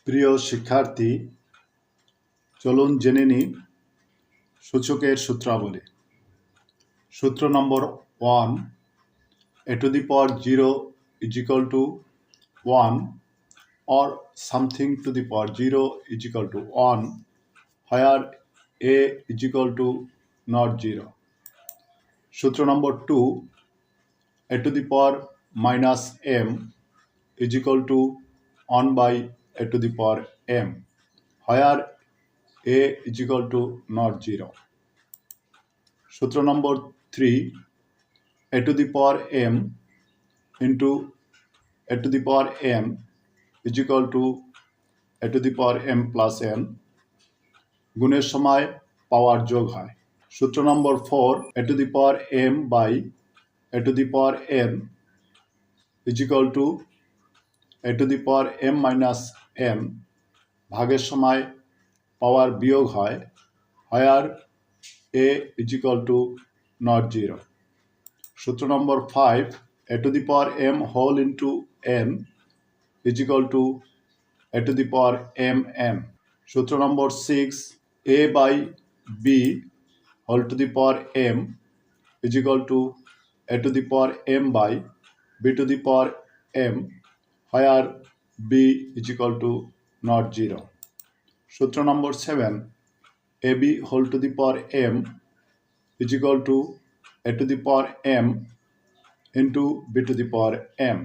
প্রিয় শিক্ষার্থী, চলুন জেনে নিই সূচকের সূত্রাবলী। সূত্র নম্বর 1, a to the power 0 is equal to 1 or something to the power 0 is equal to 1 where a is equal to not 0. সূত্র নম্বর 2, a to the power minus m is equal to 1 by a to the power m where a is equal to not 0. সূত্র নম্বর 3, a to the power m into a to the power m is equal to a to the power m plus n গুণের সময় পাওয়ার যোগ হয়। সূত্র নম্বর 4, a to the power m by a to the power n is equal to a to the power m minus n ভাগের সময় পাওয়ার বিয়োগ হয় where a is equal to not 0. সূত্র নম্বর 5, a to the power m whole into n is equal to a to the power mn. সূত্র নম্বর 6, a by b whole to the power m is equal to a to the power m by b to the power m where b is equal to not 0. সূত্র নম্বর 7, ab whole to the power m is equal to a to the power m into b to the power m.